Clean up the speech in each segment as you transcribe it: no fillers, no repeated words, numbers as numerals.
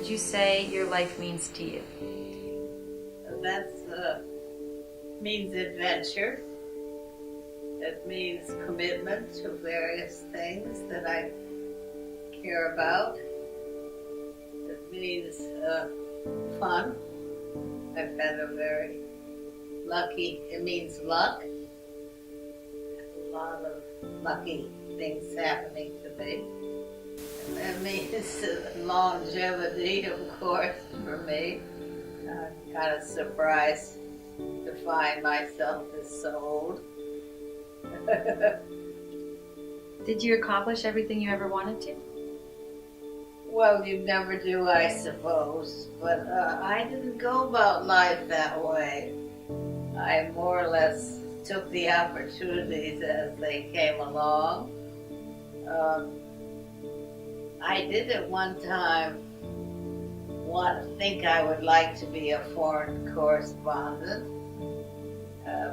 would you say your life means to you? That means adventure. It means commitment to various things that I care about. It means fun. I've had a very it means luck. A lot of lucky things happening to me. And that means longevity, of course, for me. I'm kind of surprised to find myself this so old. Did you accomplish everything you ever wanted to? Well, you never do, I suppose. But I didn't go about life that way. I more or less took the opportunities as they came along. I did at one time think I would like to be a foreign correspondent.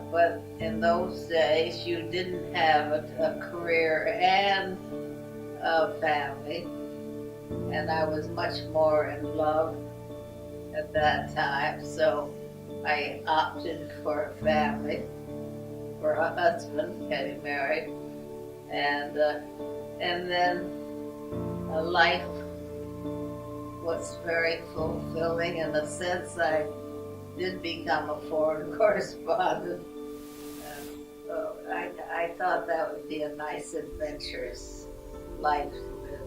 But in those days, you didn't have a career and a family. And I was much more in love at that time, so I opted for a family, for a husband, getting married, and then life was very fulfilling in the sense I did become a foreign correspondent. So I thought that would be a nice, adventurous life to live.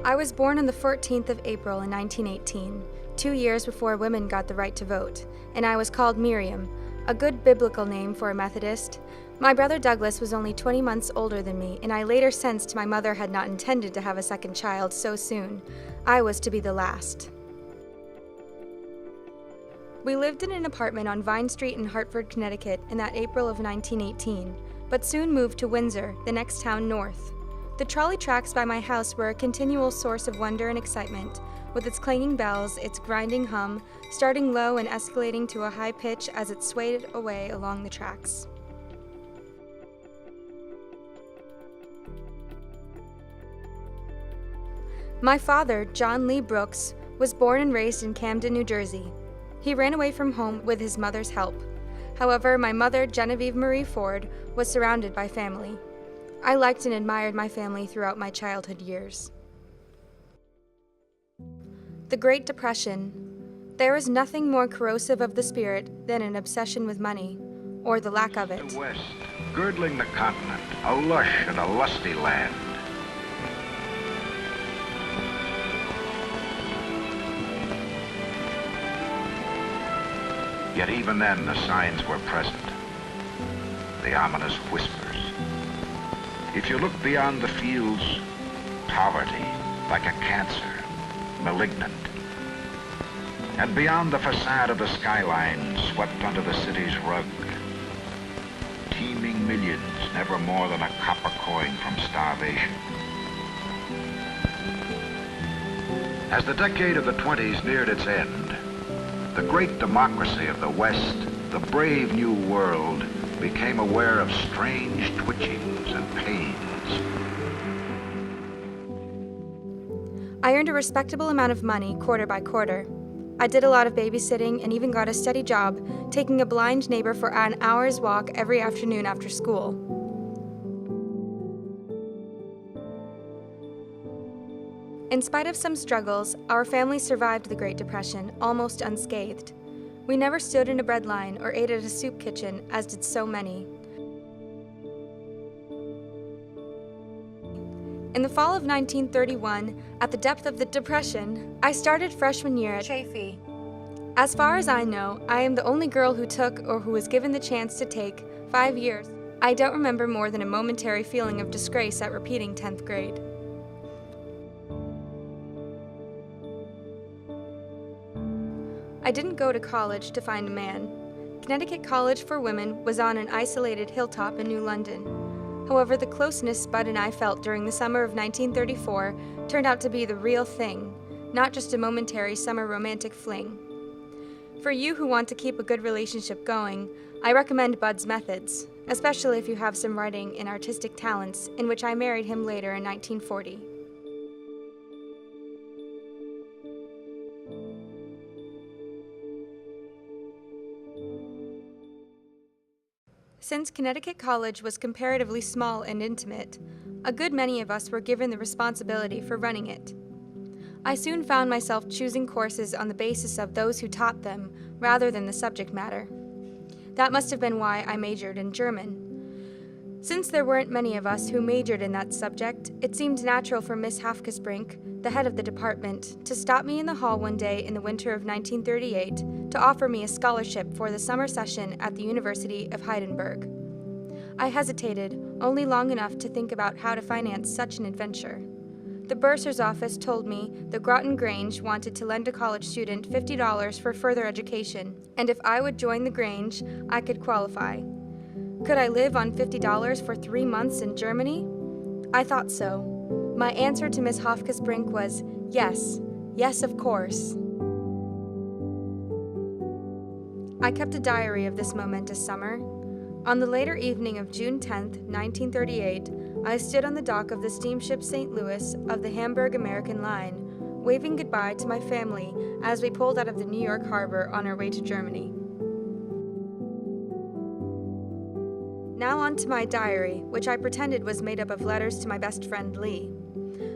I was born on the 14th of April in 1918, 2 years before women got the right to vote, and I was called Miriam, a good biblical name for a Methodist. My brother Douglas was only 20 months older than me, and I later sensed my mother had not intended to have a second child so soon. I was to be the last. We lived in an apartment on Vine Street in Hartford, Connecticut in that April of 1918, but soon moved to Windsor, the next town north. The trolley tracks by my house were a continual source of wonder and excitement, with its clanging bells, its grinding hum, starting low and escalating to a high pitch as it swayed away along the tracks. My father, John Lee Brooks, was born and raised in Camden, New Jersey. He ran away from home with his mother's help. However, my mother, Genevieve Marie Ford, was surrounded by family. I liked and admired my family throughout my childhood years. The Great Depression. There is nothing more corrosive of the spirit than an obsession with money, or the lack of it. The west, girdling the continent, a lush and a lusty land. Yet even then the signs were present, the ominous whispers. If you look beyond the fields, poverty, like a cancer, malignant. And beyond the facade of the skyline, swept under the city's rug, teeming millions, never more than a copper coin from starvation. As the decade of the 20s neared its end, the great democracy of the West, the brave new world, became aware of strange twitchings and pains. I earned a respectable amount of money quarter by quarter. I did a lot of babysitting and even got a steady job, taking a blind neighbor for an hour's walk every afternoon after school. In spite of some struggles, our family survived the Great Depression almost unscathed. We never stood in a bread line or ate at a soup kitchen, as did so many. In the fall of 1931, at the depth of the Depression, I started freshman year at Chaffee. As far as I know, I am the only girl who took or who was given the chance to take 5 years. I don't remember more than a momentary feeling of disgrace at repeating 10th grade. I didn't go to college to find a man. Connecticut College for Women was on an isolated hilltop in New London. However, the closeness Bud and I felt during the summer of 1934 turned out to be the real thing, not just a momentary summer romantic fling. For you who want to keep a good relationship going, I recommend Bud's methods, especially if you have some writing and artistic talents, in which I married him later in 1940. Since Connecticut College was comparatively small and intimate, a good many of us were given the responsibility for running it. I soon found myself choosing courses on the basis of those who taught them, rather than the subject matter. That must have been why I majored in German. Since there weren't many of us who majored in that subject, it seemed natural for Miss Hafkesbrink, the head of the department, to stop me in the hall one day in the winter of 1938 to offer me a scholarship for the summer session at the University of Heidelberg. I hesitated only long enough to think about how to finance such an adventure. The bursar's office told me the Groton Grange wanted to lend a college student $50 for further education, and if I would join the Grange, I could qualify. Could I live on $50 for 3 months in Germany? I thought so. My answer to Miss Hofkesbrink was yes. Yes, of course. I kept a diary of this momentous summer. On the later evening of June 10, 1938, I stood on the dock of the steamship St. Louis of the Hamburg American Line, waving goodbye to my family as we pulled out of the New York harbor on our way to Germany. Now on to my diary, which I pretended was made up of letters to my best friend Lee.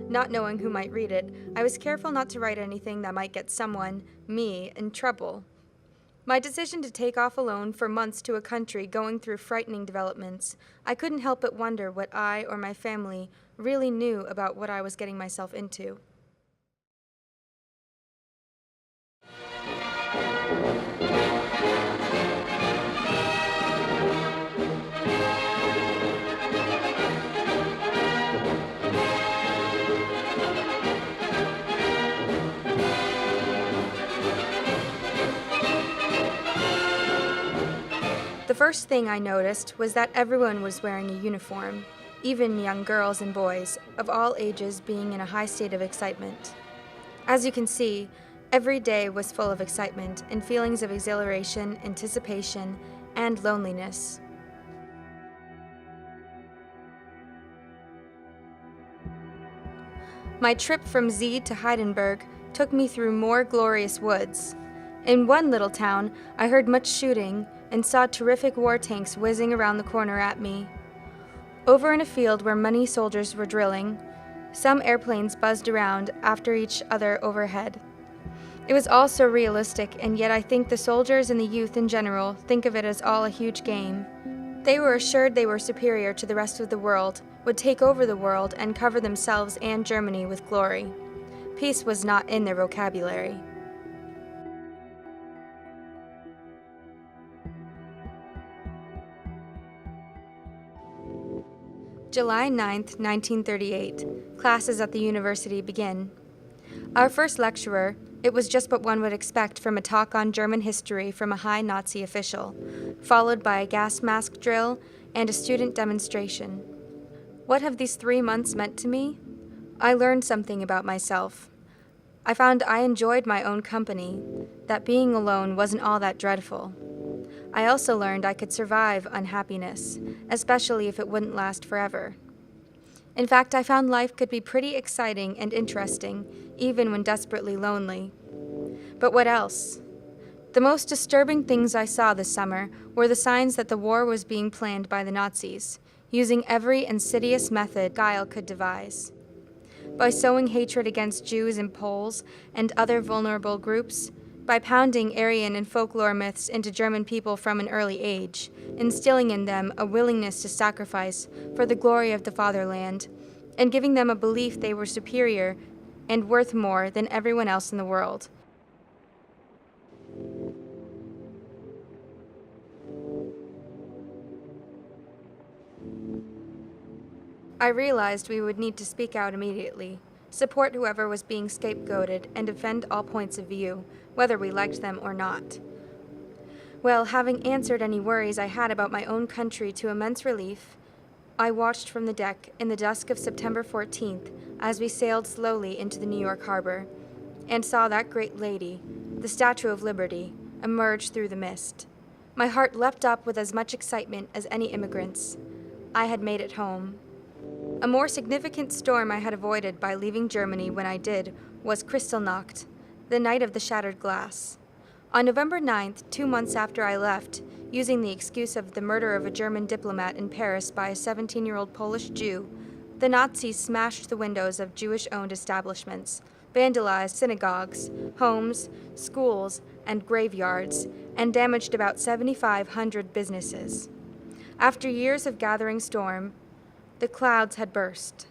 Not knowing who might read it, I was careful not to write anything that might get someone, me, in trouble. My decision to take off alone for months to a country going through frightening developments, I couldn't help but wonder what I or my family really knew about what I was getting myself into. The first thing I noticed was that everyone was wearing a uniform, even young girls and boys, of all ages being in a high state of excitement. As you can see, every day was full of excitement and feelings of exhilaration, anticipation, and loneliness. My trip from Z to Heidelberg took me through more glorious woods. In one little town, I heard much shooting and saw terrific war tanks whizzing around the corner at me. Over in a field where many soldiers were drilling, some airplanes buzzed around after each other overhead. It was all so realistic, and yet I think the soldiers and the youth in general think of it as all a huge game. They were assured they were superior to the rest of the world, would take over the world and cover themselves and Germany with glory. Peace was not in their vocabulary. July 9th, 1938. Classes at the university begin. Our first lecturer, it was just what one would expect from a talk on German history from a high Nazi official, followed by a gas mask drill and a student demonstration. What have these 3 months meant to me? I learned something about myself. I found I enjoyed my own company, that being alone wasn't all that dreadful. I also learned I could survive unhappiness, especially if it wouldn't last forever. In fact, I found life could be pretty exciting and interesting, even when desperately lonely. But what else? The most disturbing things I saw this summer were the signs that the war was being planned by the Nazis, using every insidious method guile could devise. By sowing hatred against Jews and Poles and other vulnerable groups, by pounding Aryan and folklore myths into German people from an early age, instilling in them a willingness to sacrifice for the glory of the fatherland, and giving them a belief they were superior and worth more than everyone else in the world. I realized we would need to speak out immediately, support whoever was being scapegoated, and defend all points of view, whether we liked them or not. Well, having answered any worries I had about my own country to immense relief, I watched from the deck in the dusk of September 14th as we sailed slowly into the New York harbor, and saw that great lady, the Statue of Liberty, emerge through the mist. My heart leapt up with as much excitement as any immigrant's. I had made it home. A more significant storm I had avoided by leaving Germany when I did was Kristallnacht, the night of the shattered glass. On November 9th, 2 months after I left, using the excuse of the murder of a German diplomat in Paris by a 17-year-old Polish Jew, the Nazis smashed the windows of Jewish-owned establishments, vandalized synagogues, homes, schools, and graveyards, and damaged about 7,500 businesses. After years of gathering storm, the clouds had burst.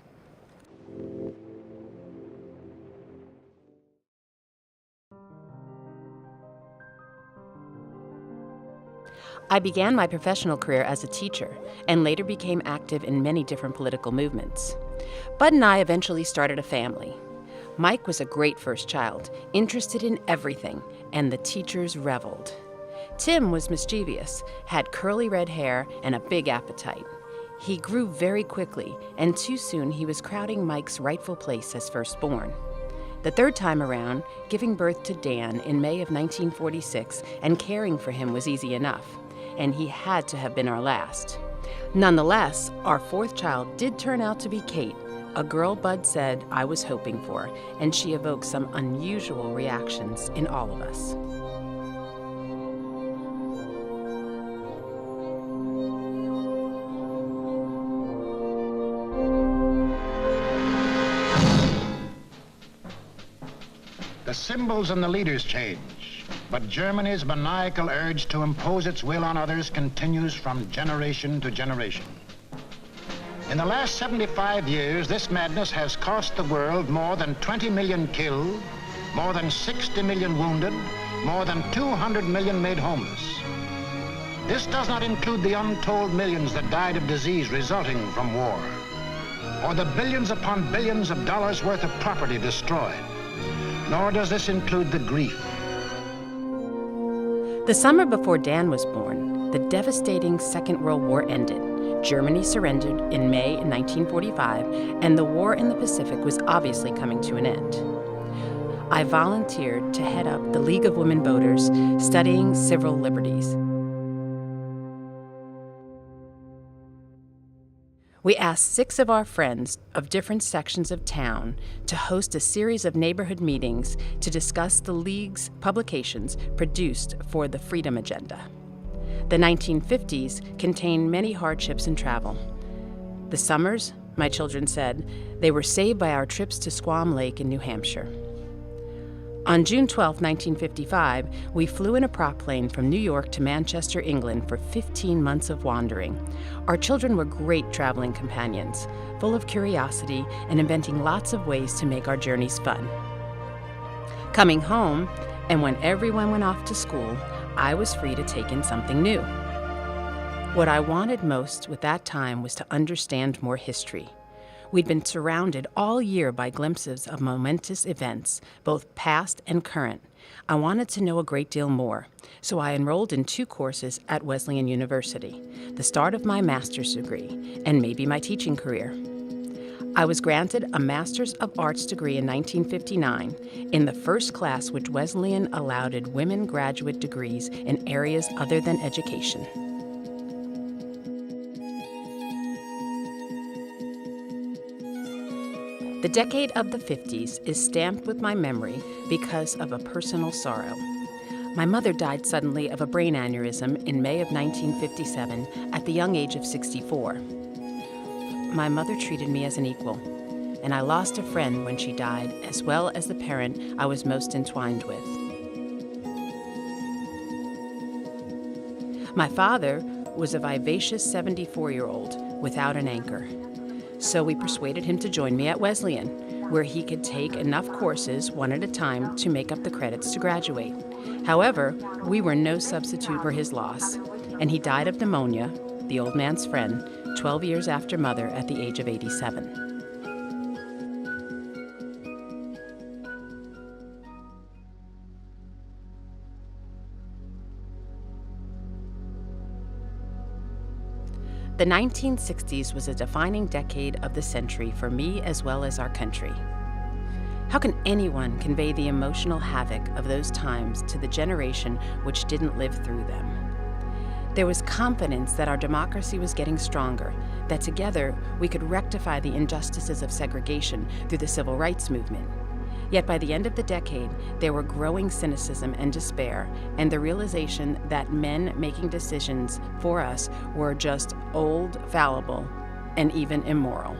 I began my professional career as a teacher and later became active in many different political movements. Bud and I eventually started a family. Mike was a great first child, interested in everything, and the teachers reveled. Tim was mischievous, had curly red hair, and a big appetite. He grew very quickly, and too soon he was crowding Mike's rightful place as firstborn. The third time around, giving birth to Dan in May of 1946 and caring for him was easy enough, and he had to have been our last. Nonetheless, our fourth child did turn out to be Kate, a girl Bud said I was hoping for, and she evoked some unusual reactions in all of us. The symbols and the leaders change, but Germany's maniacal urge to impose its will on others continues from generation to generation. In the last 75 years, this madness has cost the world more than 20 million killed, more than 60 million wounded, more than 200 million made homeless. This does not include the untold millions that died of disease resulting from war, or the billions upon billions of dollars worth of property destroyed. Nor does this include the grief. The summer before Dan was born, the devastating Second World War ended. Germany surrendered in May 1945, and the war in the Pacific was obviously coming to an end. I volunteered to head up the League of Women Voters, studying civil liberties. We asked 6 of our friends of different sections of town to host a series of neighborhood meetings to discuss the League's publications produced for the Freedom Agenda. The 1950s contained many hardships and travel. The summers, my children said, they were saved by our trips to Squam Lake in New Hampshire. On June 12, 1955, we flew in a prop plane from New York to Manchester, England for 15 months of wandering. Our children were great traveling companions, full of curiosity and inventing lots of ways to make our journeys fun. Coming home, and when everyone went off to school, I was free to take in something new. What I wanted most with that time was to understand more history. We'd been surrounded all year by glimpses of momentous events, both past and current. I wanted to know a great deal more, so I enrolled in 2 courses at Wesleyan University, the start of my master's degree, and maybe my teaching career. I was granted a Master's of Arts degree in 1959 in the first class which Wesleyan allowed women graduate degrees in areas other than education. The decade of the 50s is stamped with my memory because of a personal sorrow. My mother died suddenly of a brain aneurysm in May of 1957 at the young age of 64. My mother treated me as an equal, and I lost a friend when she died, as well as the parent I was most entwined with. My father was a vivacious 74-year-old without an anchor. So we persuaded him to join me at Wesleyan, where he could take enough courses one at a time to make up the credits to graduate. However, we were no substitute for his loss, and he died of pneumonia, the old man's friend, 12 years after Mother at the age of 87. The 1960s was a defining decade of the century for me as well as our country. How can anyone convey the emotional havoc of those times to the generation which didn't live through them? There was confidence that our democracy was getting stronger, that together we could rectify the injustices of segregation through the civil rights movement. Yet by the end of the decade, there were growing cynicism and despair, and the realization that men making decisions for us were just old, fallible, and even immoral.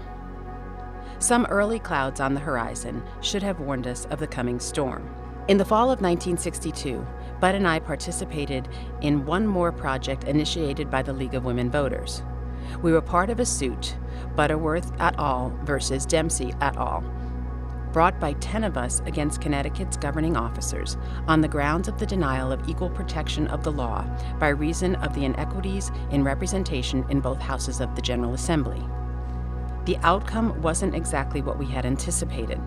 Some early clouds on the horizon should have warned us of the coming storm. In the fall of 1962, Bud and I participated in one more project initiated by the League of Women Voters. We were part of a suit, Butterworth et al. Versus Dempsey et al., brought by 10 of us against Connecticut's governing officers on the grounds of the denial of equal protection of the law by reason of the inequities in representation in both houses of the General Assembly. The outcome wasn't exactly what we had anticipated.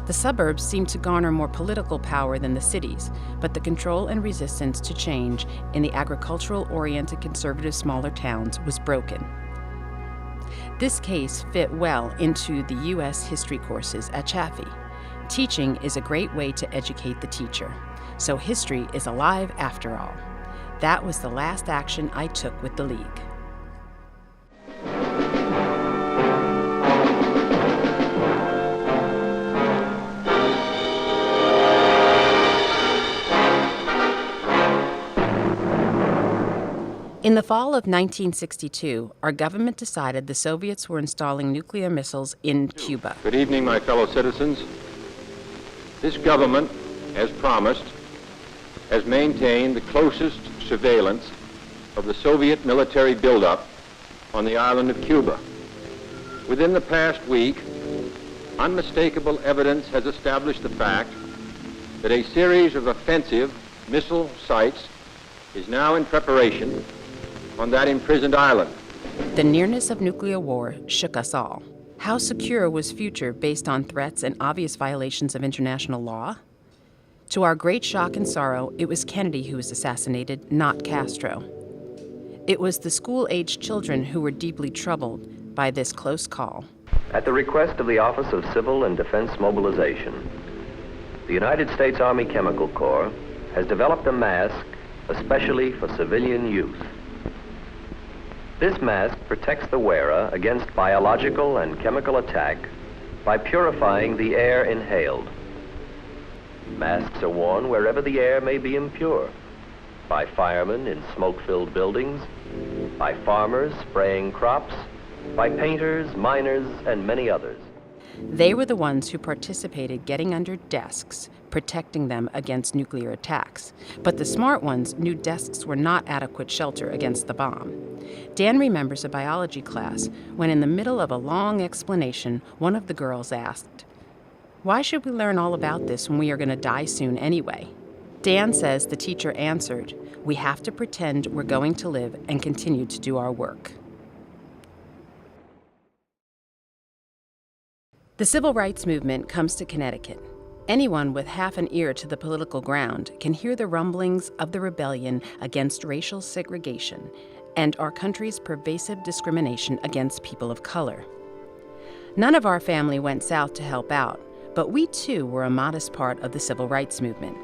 The suburbs seemed to garner more political power than the cities, but the control and resistance to change in the agricultural-oriented conservative smaller towns was broken. This case fit well into the U.S. history courses at Chaffey. Teaching is a great way to educate the teacher, so history is alive after all. That was the last action I took with the League. In the fall of 1962, our government decided the Soviets were installing nuclear missiles in Cuba. Good evening, my fellow citizens. This government, as promised, has maintained the closest surveillance of the Soviet military buildup on the island of Cuba. Within the past week, unmistakable evidence has established the fact that a series of offensive missile sites is now in preparation on that imprisoned island. The nearness of nuclear war shook us all. How secure was future based on threats and obvious violations of international law? To our great shock and sorrow, it was Kennedy who was assassinated, not Castro. It was the school-aged children who were deeply troubled by this close call. At the request of the Office of Civil and Defense Mobilization, the United States Army Chemical Corps has developed a mask especially for civilian use. This mask protects the wearer against biological and chemical attack by purifying the air inhaled. Masks are worn wherever the air may be impure, by firemen in smoke-filled buildings, by farmers spraying crops, by painters, miners, and many others. They were the ones who participated getting under desks, protecting them against nuclear attacks. But the smart ones knew desks were not adequate shelter against the bomb. Dan remembers a biology class when in the middle of a long explanation, one of the girls asked, "Why should we learn all about this when we are going to die soon anyway?" Dan says the teacher answered, "We have to pretend we're going to live and continue to do our work." The civil rights movement comes to Connecticut. Anyone with half an ear to the political ground can hear the rumblings of the rebellion against racial segregation and our country's pervasive discrimination against people of color. None of our family went south to help out, but we too were a modest part of the civil rights movement.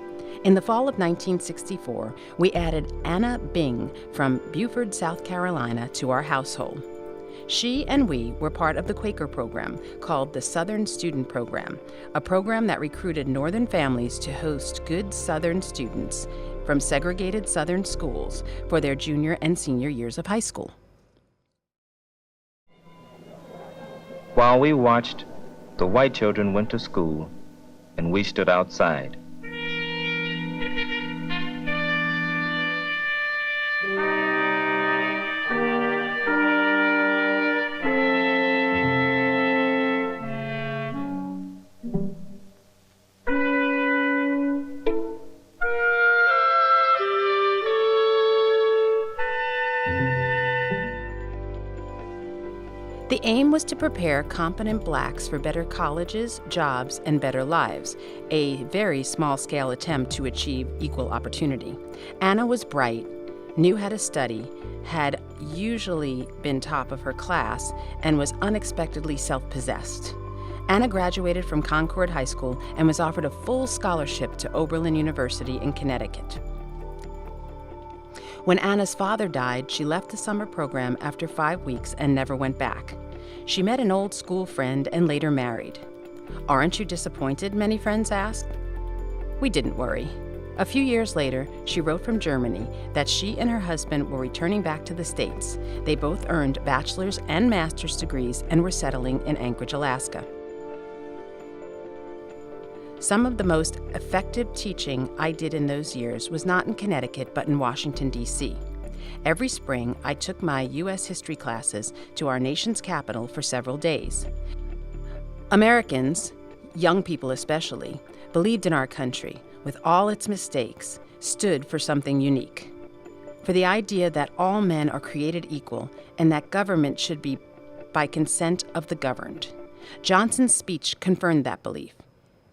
In the fall of 1964, we added Anna Bing from Beaufort, South Carolina, to our household. She and we were part of the Quaker program called the Southern Student Program, a program that recruited Northern families to host good Southern students from segregated Southern schools for their junior and senior years of high school. While we watched, the white children went to school, and we stood outside. The aim was to prepare competent blacks for better colleges, jobs, and better lives, a very small-scale attempt to achieve equal opportunity. Anna was bright, knew how to study, had usually been top of her class, and was unexpectedly self-possessed. Anna graduated from Concord High School and was offered a full scholarship to Oberlin University in Connecticut. When Anna's father died, she left the summer program after 5 weeks and never went back. She met an old school friend and later married. "Aren't you disappointed?" many friends asked. We didn't worry. A few years later, she wrote from Germany that she and her husband were returning back to the States. They both earned bachelor's and master's degrees and were settling in Anchorage, Alaska. Some of the most effective teaching I did in those years was not in Connecticut, but in Washington, D.C. Every spring, I took my U.S. history classes to our nation's capital for several days. Americans, young people especially, believed in our country, with all its mistakes, stood for something unique. For the idea that all men are created equal and that government should be by consent of the governed. Johnson's speech confirmed that belief.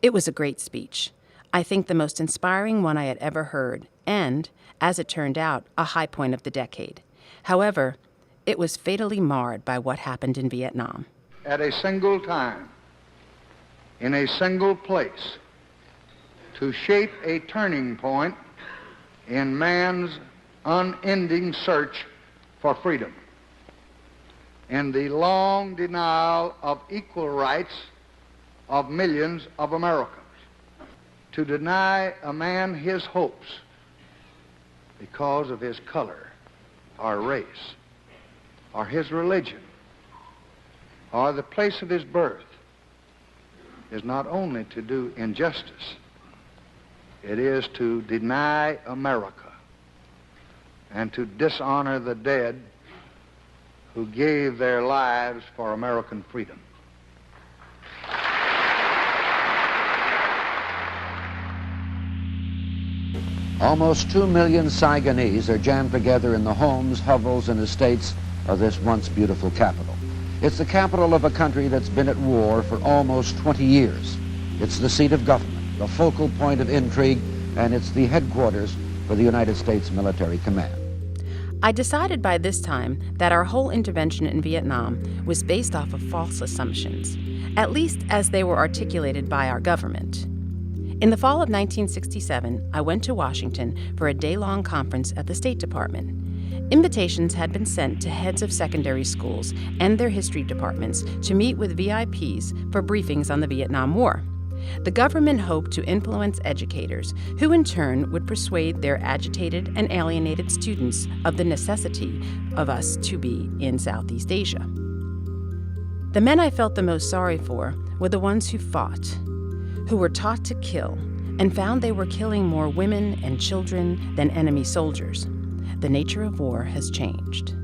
It was a great speech. I think the most inspiring one I had ever heard, and, as it turned out, a high point of the decade. However, it was fatally marred by what happened in Vietnam. At a single time, in a single place, to shape a turning point in man's unending search for freedom, in the long denial of equal rights of millions of Americans. To deny a man his hopes because of his color, or race, or his religion, or the place of his birth, is not only to do injustice, it is to deny America and to dishonor the dead who gave their lives for American freedom. Almost 2 million Saigonese are jammed together in the homes, hovels, and estates of this once beautiful capital. It's the capital of a country that's been at war for almost 20 years. It's the seat of government, the focal point of intrigue, and it's the headquarters for the United States Military Command. I decided by this time that our whole intervention in Vietnam was based off of false assumptions, at least as they were articulated by our government. In the fall of 1967, I went to Washington for a day-long conference at the State Department. Invitations had been sent to heads of secondary schools and their history departments to meet with VIPs for briefings on the Vietnam War. The government hoped to influence educators, who in turn would persuade their agitated and alienated students of the necessity of us to be in Southeast Asia. The men I felt the most sorry for were the ones who fought, who were taught to kill, and found they were killing more women and children than enemy soldiers. The nature of war has changed.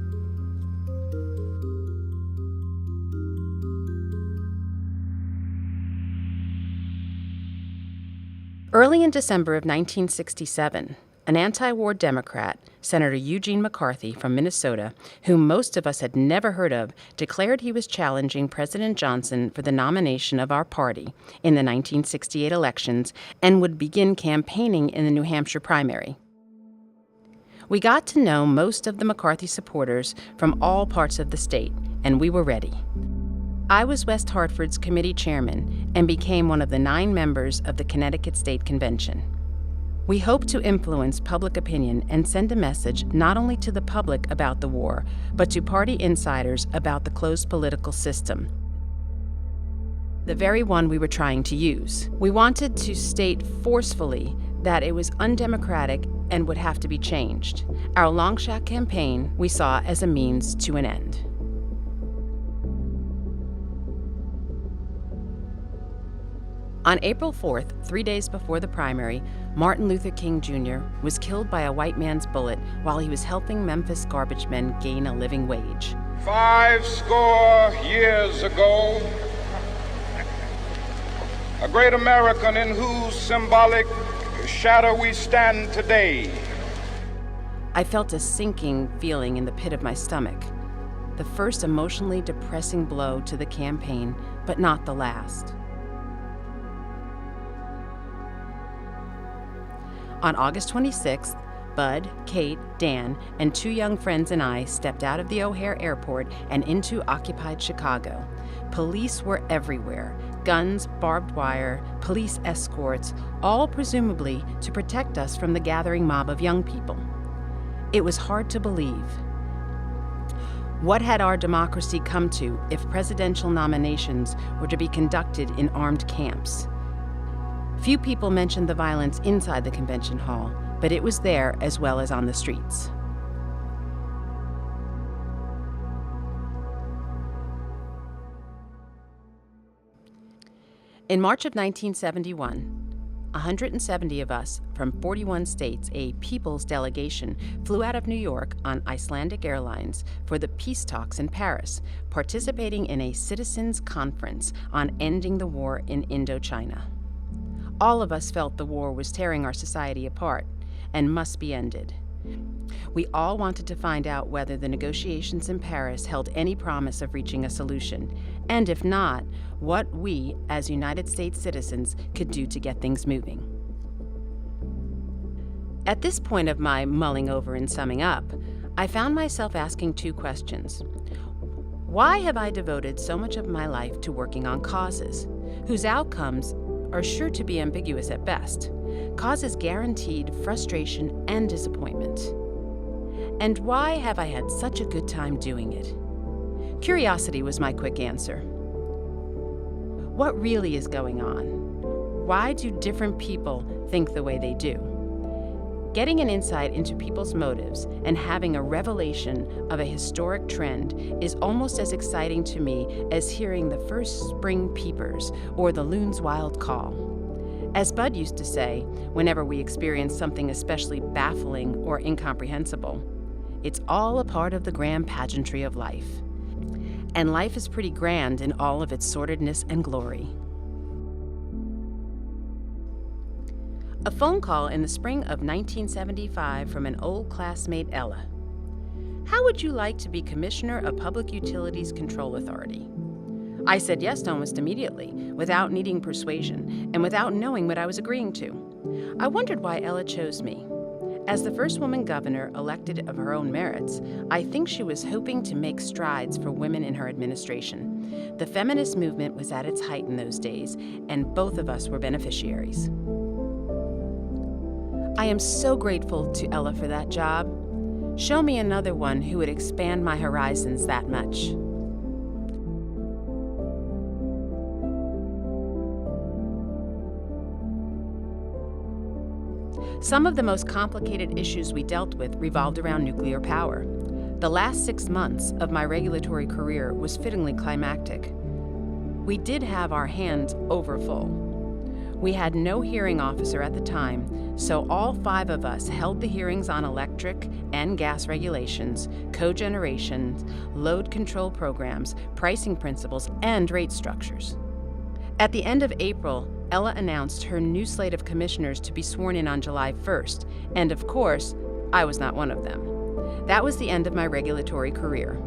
Early in December of 1967, an anti-war Democrat, Senator Eugene McCarthy from Minnesota, whom most of us had never heard of, declared he was challenging President Johnson for the nomination of our party in the 1968 elections and would begin campaigning in the New Hampshire primary. We got to know most of the McCarthy supporters from all parts of the state, and we were ready. I was West Hartford's committee chairman and became one of the 9 members of the Connecticut State Convention. We hoped to influence public opinion and send a message not only to the public about the war, but to party insiders about the closed political system, the very one we were trying to use. We wanted to state forcefully that it was undemocratic and would have to be changed. Our long shot campaign we saw as a means to an end. On April 4th, 3 days before the primary, Martin Luther King Jr. was killed by a white man's bullet while he was helping Memphis garbage men gain a living wage. 50 years ago, a great American in whose symbolic shadow we stand today. I felt a sinking feeling in the pit of my stomach. The first emotionally depressing blow to the campaign, but not the last. On August 26th, Bud, Kate, Dan, and 2 young friends and I stepped out of the O'Hare Airport and into occupied Chicago. Police were everywhere. Guns, barbed wire, police escorts, all presumably to protect us from the gathering mob of young people. It was hard to believe. What had our democracy come to if presidential nominations were to be conducted in armed camps? Few people mentioned the violence inside the convention hall, but it was there as well as on the streets. In March of 1971, 170 of us from 41 states, a people's delegation, flew out of New York on Icelandic Airlines for the peace talks in Paris, participating in a citizens' conference on ending the war in Indochina. All of us felt the war was tearing our society apart and must be ended. We all wanted to find out whether the negotiations in Paris held any promise of reaching a solution, and if not, what we, as United States citizens, could do to get things moving. At this point of my mulling over and summing up, I found myself asking 2 questions. Why have I devoted so much of my life to working on causes, whose outcomes are sure to be ambiguous at best, causes guaranteed frustration and disappointment? And why have I had such a good time doing it? Curiosity was my quick answer. What really is going on? Why do different people think the way they do? Getting an insight into people's motives and having a revelation of a historic trend is almost as exciting to me as hearing the first spring peepers or the loon's wild call. As Bud used to say, whenever we experience something especially baffling or incomprehensible, it's all a part of the grand pageantry of life. And life is pretty grand in all of its sordidness and glory. A phone call in the spring of 1975 from an old classmate, Ella. How would you like to be Commissioner of Public Utilities Control Authority? I said yes almost immediately, without needing persuasion, and without knowing what I was agreeing to. I wondered why Ella chose me. As the first woman governor elected of her own merits, I think she was hoping to make strides for women in her administration. The feminist movement was at its height in those days, and both of us were beneficiaries. I am so grateful to Ella for that job. Show me another one who would expand my horizons that much. Some of the most complicated issues we dealt with revolved around nuclear power. The last 6 months of my regulatory career was fittingly climactic. We did have our hands overfull. We had no hearing officer at the time, so all 5 of us held the hearings on electric and gas regulations, cogeneration, load control programs, pricing principles, and rate structures. At the end of April, Ella announced her new slate of commissioners to be sworn in on July 1st, and of course, I was not one of them. That was the end of my regulatory career.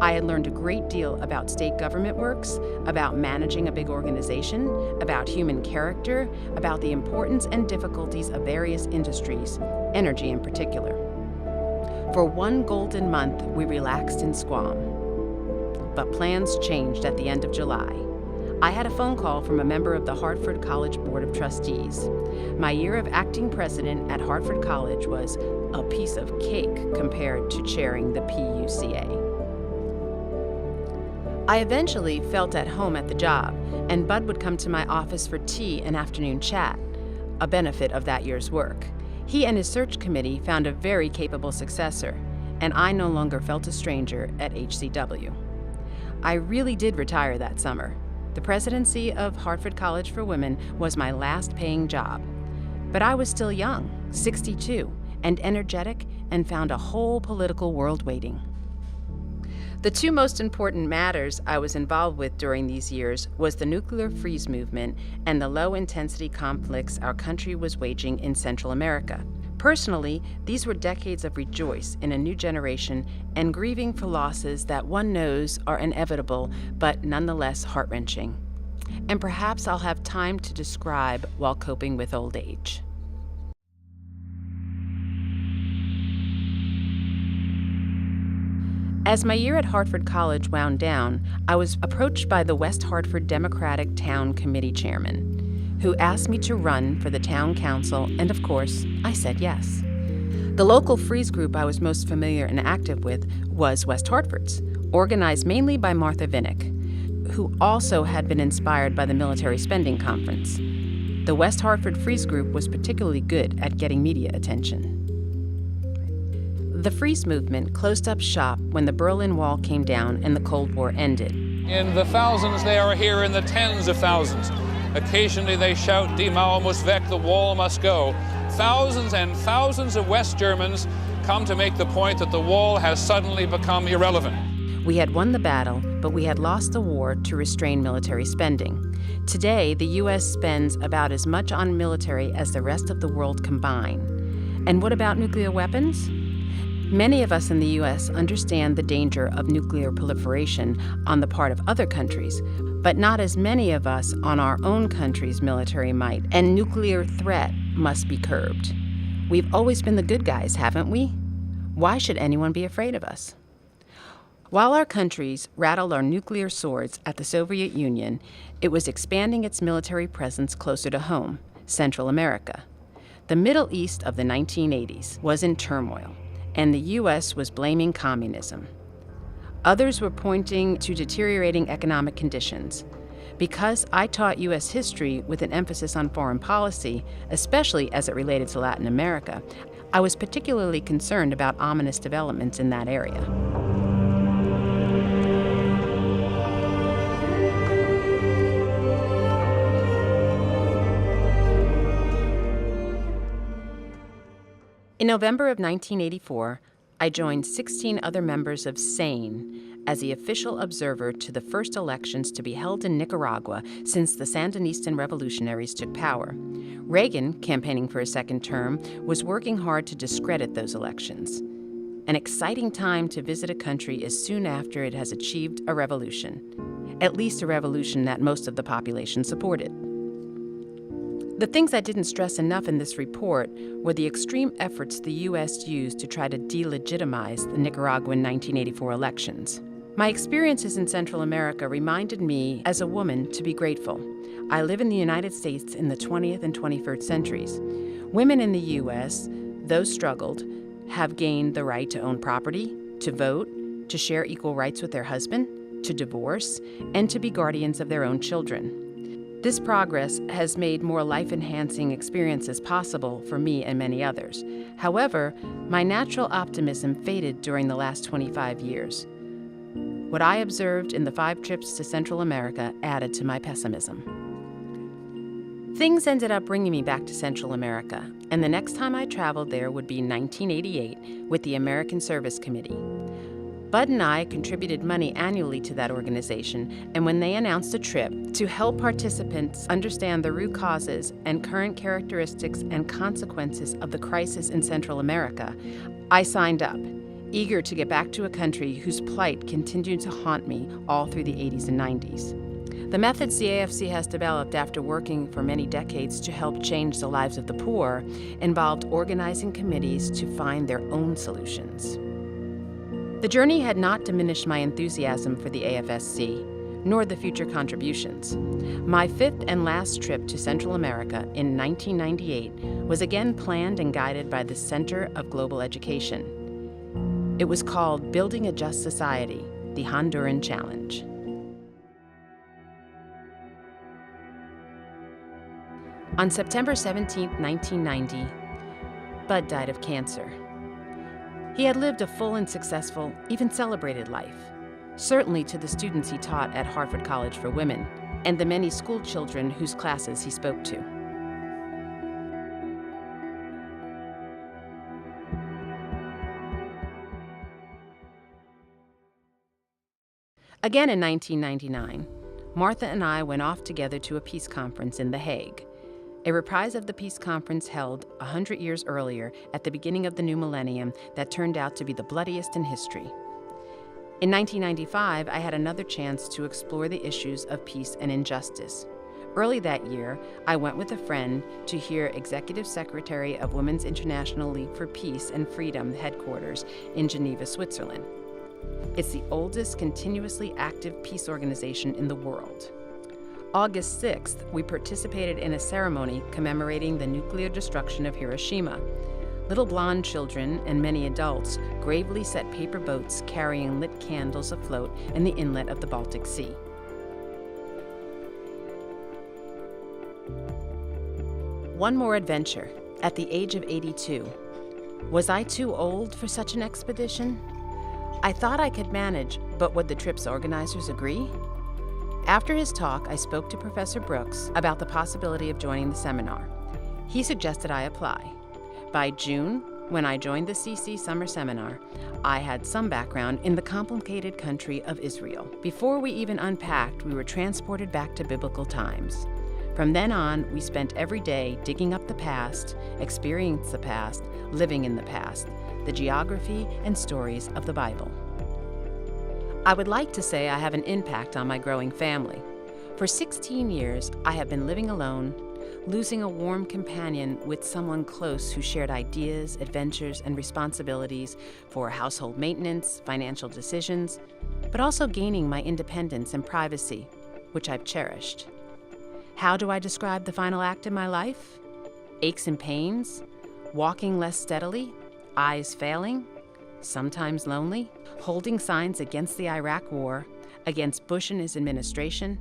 I had learned a great deal about state government works, about managing a big organization, about human character, about the importance and difficulties of various industries, energy in particular. For 1 golden month, we relaxed in Squam. But plans changed at the end of July. I had a phone call from a member of the Hartford College Board of Trustees. My year of acting president at Hartford College was a piece of cake compared to chairing the PUCA. I eventually felt at home at the job, and Bud would come to my office for tea and afternoon chat, a benefit of that year's work. He and his search committee found a very capable successor, and I no longer felt a stranger at HCW. I really did retire that summer. The presidency of Hartford College for Women was my last paying job. But I was still young, 62, and energetic, and found a whole political world waiting. The 2 most important matters I was involved with during these years was the nuclear freeze movement and the low-intensity conflicts our country was waging in Central America. Personally, these were decades of rejoice in a new generation and grieving for losses that one knows are inevitable but nonetheless heart-wrenching. And perhaps I'll have time to describe while coping with old age. As my year at Hartford College wound down, I was approached by the West Hartford Democratic Town Committee chairman, who asked me to run for the town council, and of course, I said yes. The local Freeze group I was most familiar and active with was West Hartford's, organized mainly by Martha Vinnick, who also had been inspired by the Military Spending Conference. The West Hartford Freeze group was particularly good at getting media attention. The Freeze movement closed up shop when the Berlin Wall came down and the Cold War ended. In the thousands, they are here in the tens of thousands. Occasionally they shout, Die Mauer muss weg, the wall must go. Thousands and thousands of West Germans come to make the point that the wall has suddenly become irrelevant. We had won the battle, but we had lost the war to restrain military spending. Today, the U.S. spends about as much on military as the rest of the world combined. And what about nuclear weapons? Many of us in the U.S. understand the danger of nuclear proliferation on the part of other countries, but not as many of us on our own country's military might, and nuclear threat must be curbed. We've always been the good guys, haven't we? Why should anyone be afraid of us? While our countries rattled our nuclear swords at the Soviet Union, it was expanding its military presence closer to home, Central America. The Middle East of the 1980s was in turmoil, and the U.S. was blaming communism. Others were pointing to deteriorating economic conditions. Because I taught U.S. history with an emphasis on foreign policy, especially as it related to Latin America, I was particularly concerned about ominous developments in that area. In November of 1984, I joined 16 other members of SANE as the official observer to the first elections to be held in Nicaragua since the Sandinistan revolutionaries took power. Reagan, campaigning for a second term, was working hard to discredit those elections. An exciting time to visit a country is soon after it has achieved a revolution, at least a revolution that most of the population supported. The things I didn't stress enough in this report were the extreme efforts the U.S. used to try to delegitimize the Nicaraguan 1984 elections. My experiences in Central America reminded me, as a woman, to be grateful. I live in the United States in the 20th and 21st centuries. Women in the U.S., those struggled, have gained the right to own property, to vote, to share equal rights with their husband, to divorce, and to be guardians of their own children. This progress has made more life-enhancing experiences possible for me and many others. However, my natural optimism faded during the last 25 years. What I observed in the 5 trips to Central America added to my pessimism. Things ended up bringing me back to Central America, and the next time I traveled there would be 1988 with the American Service Committee. Bud and I contributed money annually to that organization, and when they announced a trip to help participants understand the root causes and current characteristics and consequences of the crisis in Central America, I signed up, eager to get back to a country whose plight continued to haunt me all through the 80s and 90s. The methods the AFC has developed after working for many decades to help change the lives of the poor involved organizing committees to find their own solutions. The journey had not diminished my enthusiasm for the AFSC, nor the future contributions. My 5th and last trip to Central America in 1998 was again planned and guided by the Center of Global Education. It was called Building a Just Society, the Honduran Challenge. On September 17, 1990, Bud died of cancer. He had lived a full and successful, even celebrated life, certainly to the students he taught at Hartford College for Women and the many school children whose classes he spoke to. Again in 1999, Martha and I went off together to a peace conference in The Hague, a reprise of the peace conference held 100 years earlier at the beginning of the new millennium that turned out to be the bloodiest in history. In 1995, I had another chance to explore the issues of peace and injustice. Early that year, I went with a friend to hear Executive Secretary of Women's International League for Peace and Freedom headquarters in Geneva, Switzerland. It's the oldest continuously active peace organization in the world. August 6th, we participated in a ceremony commemorating the nuclear destruction of Hiroshima. Little blonde children and many adults gravely set paper boats carrying lit candles afloat in the inlet of the Baltic Sea. One more adventure, at the age of 82. Was I too old for such an expedition? I thought I could manage, but would the trip's organizers agree? After his talk, I spoke to Professor Brooks about the possibility of joining the seminar. He suggested I apply. By June, when I joined the CC Summer Seminar, I had some background in the complicated country of Israel. Before we even unpacked, we were transported back to biblical times. From then on, we spent every day digging up the past, experiencing the past, living in the past, the geography and stories of the Bible. I would like to say I have an impact on my growing family. For 16 years, I have been living alone, losing a warm companion with someone close who shared ideas, adventures, and responsibilities for household maintenance, financial decisions, but also gaining my independence and privacy, which I've cherished. How do I describe the final act in my life? Aches and pains, walking less steadily, eyes failing, sometimes lonely, holding signs against the Iraq War, against Bush and his administration,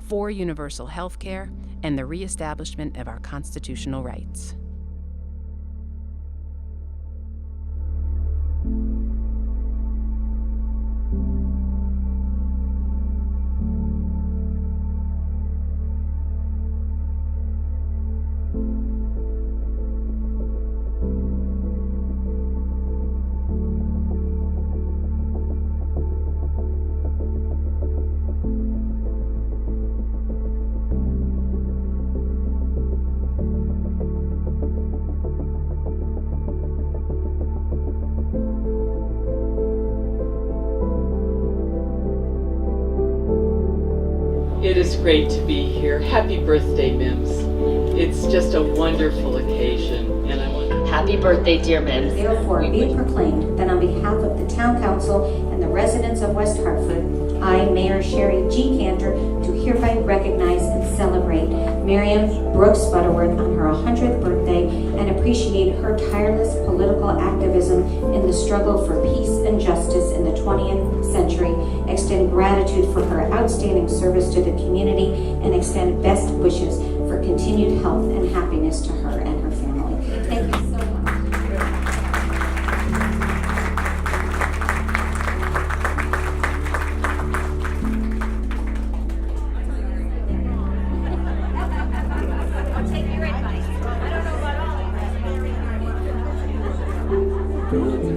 for universal health care, and the reestablishment of our constitutional rights. It is great to be here. Happy birthday, Mims. It's just a wonderful occasion, and I want to... Happy birthday, dear Mims. Therefore, be it proclaimed that on behalf of the Town Council and the residents of West Hartford, I, Mayor Sherry G. Cantor, do hereby recognize and celebrate Miriam Brooks Butterworth on her 100th birthday and appreciate her tireless political activism in the struggle for peace and justice in the 20th century, extend gratitude for her outstanding service to the community, and extend best wishes for continued health and happiness to her and her family. Thank you so much. Somebody